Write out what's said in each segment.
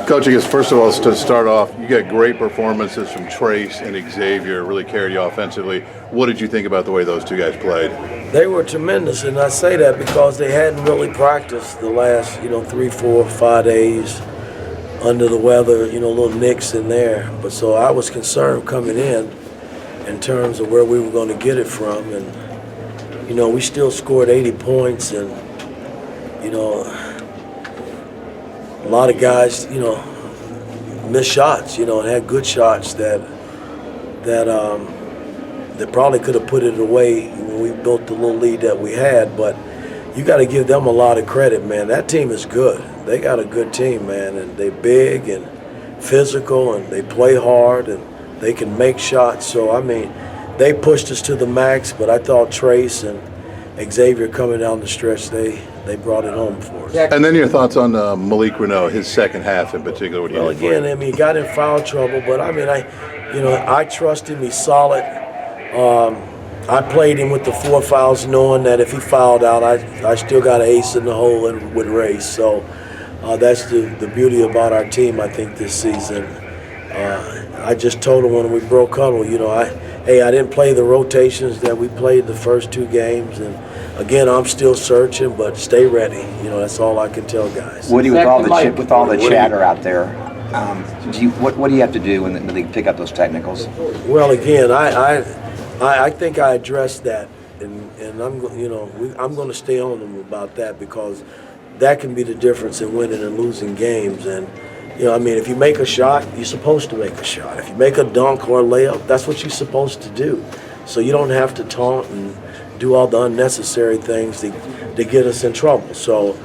Coach, I guess first of all, to start off, you got great performances from Trace and Xavier, really carried you offensively. What did you think about the way those two guys played? They were tremendous, and I say that because they hadn't really practiced the last, 3, 4, 5 days under the weather, little nicks in there. But so I was concerned coming in terms of where we were going to get it from, and we still scored 80 points, and a lot of guys, missed shots, and had good shots that probably could have put it away when we built the little lead that we had. But you got to give them a lot of credit, man. That team is good. They got a good team, man, and they're big and physical, and they play hard, and they can make shots. So, I mean, they pushed us to the max, but I thought Trace and Xavier coming down the stretch, they brought it home for us. And then your thoughts on Malik Reneau, his second half in particular. What Well, again, I mean, he got in foul trouble, but I mean, I trust him. He's solid. I played him with the 4 fouls, knowing that if he fouled out, I still got an ace in the hole and would race. So that's the beauty about our team, I think, this season. I just told him when we broke huddle, I didn't play the rotations that we played the first 2 games, and again, I'm still searching, but stay ready. That's all I can tell guys. Woody, with all the chatter out there, what do you have to do when the league pick up those technicals? Well, again, I think I addressed that, and I'm going to stay on them about that, because that can be the difference in winning and losing games. And if you make a shot, you're supposed to make a shot. If you make a dunk or a layup, that's what you're supposed to do. So you don't have to taunt and do all the unnecessary things to get us in trouble. So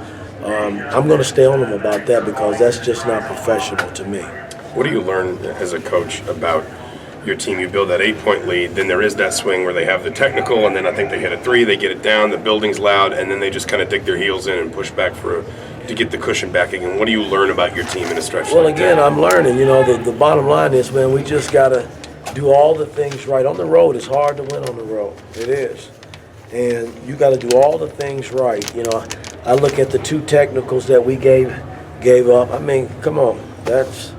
I'm going to stay on them about that, because that's just not professional to me. What do you learn as a coach about your team? You build that 8-point lead, then there is that swing where they have the technical, and then I think they hit a 3, they get it down, the building's loud, and then they just kind of dig their heels in and push back to get the cushion back again. What do you learn about your team in a stretch Well, like again, that? I'm learning. The bottom line is, man, we just got to do all the things right. On the road, it's hard to win on the road. It is. And you got to do all the things right. I look at the 2 technicals that we gave up. I mean, come on, that's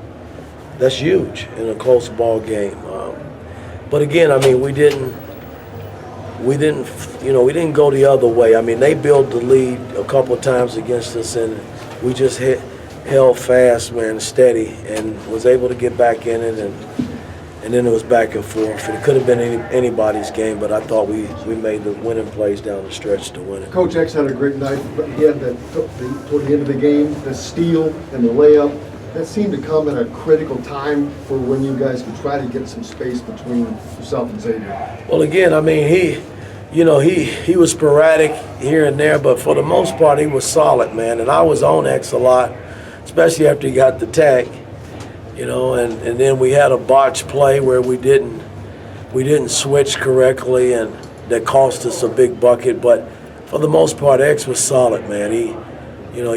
huge in a close ball game. But again, I mean, we didn't go the other way. I mean, they built the lead a couple of times against us, and we just held fast, man, steady, and was able to get back in it, and then it was back and forth. And it could have been anybody's game, but I thought we made the winning plays down the stretch to win it. Coach X had a great night, but he had toward the end of the game, the steal and the layup. That seemed to come at a critical time for when you guys could try to get some space between yourself and Xavier. Well, again, I mean, he was sporadic here and there, but for the most part, he was solid, man. And I was on X a lot, especially after he got the tag, and then we had a botched play where we didn't switch correctly, and that cost us a big bucket. But for the most part, X was solid, man. He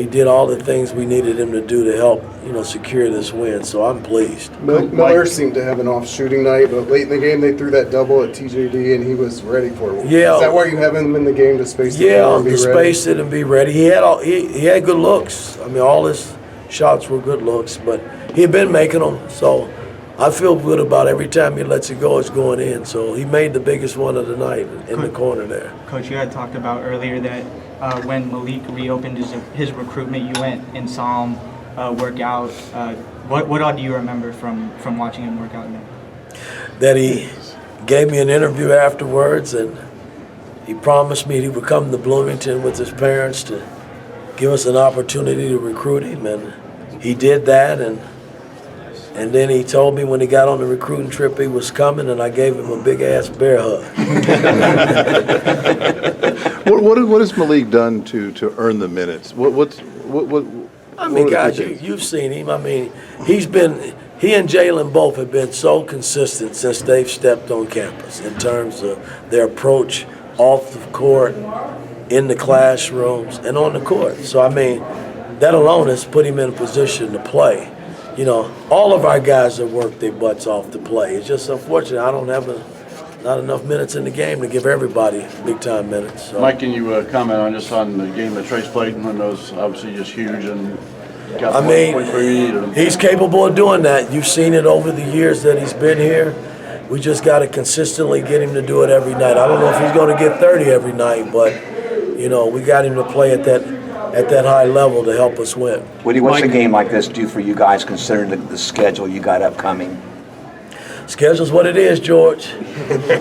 did all the things we needed him to do to help, secure this win. So I'm pleased. Miller seemed to have an off shooting night, but late in the game they threw that double at TJD and he was ready for it. Yeah. Is that why you have him in the game, to space the floor and be to ready? space it and be ready. He had good looks. I mean, all his shots were good looks, but he had been making them. So I feel good about every time he lets it go, it's going in. So he made the biggest one of the night in the corner there. Coach, you had talked about earlier that when Malik reopened his recruitment, you went and saw him work out. What all do you remember from watching him work out there? That he gave me an interview afterwards, and he promised me he would come to Bloomington with his parents to give us an opportunity to recruit him, and he did that. And then he told me when he got on the recruiting trip he was coming, and I gave him a big-ass bear hug. What has Malik done to earn the minutes? I mean, guys, you've seen him. I mean, he and Jalen both have been so consistent since they've stepped on campus in terms of their approach off the court, in the classrooms, and on the court. So, I mean, that alone has put him in a position to play. All of our guys have worked their butts off to play. It's just unfortunate I don't have not enough minutes in the game to give everybody big-time minutes. So. Mike, can you comment on the game that Trace played? When it was obviously just huge, and I mean, he's capable of doing that. You've seen it over the years that he's been here. We just got to consistently get him to do it every night. I don't know if he's going to get 30 every night, but you know, we got him to play at that high level to help us win. Woody, what's a game like this do for you guys, considering the schedule you got upcoming? Schedule's what it is, George.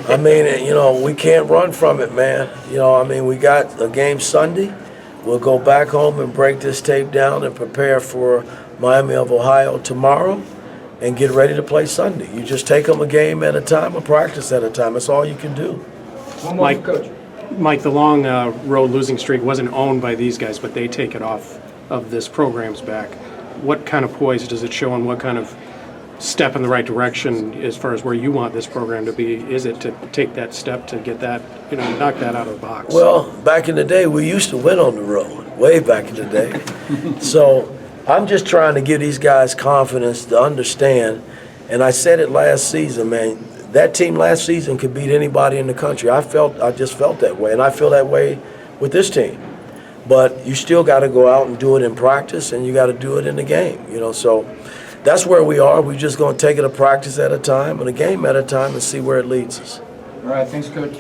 I mean, you know, we can't run from it, man. You know, I mean, we got a game Sunday. We'll go back home and break this tape down and prepare for Miami of Ohio tomorrow and get ready to play Sunday. You just take them a game at a time, a practice at a time. That's all you can do. Mike, the long road losing streak wasn't owned by these guys, but they take it off of this program's back. What kind of poise does it show, and what kind of step in the right direction as far as where you want this program to be? Is it to take that step to get that, you know, knock that out of the box? Well, back in the day, we used to win on the road, way back in the day. So I'm just trying to give these guys confidence to understand, and I said it last season, man, that team last season could beat anybody in the country. I just felt that way, and I feel that way with this team. But you still got to go out and do it in practice, and you got to do it in the game, you know. So that's where we are. We're just going to take it a practice at a time and a game at a time and see where it leads us. All right, thanks, Coach.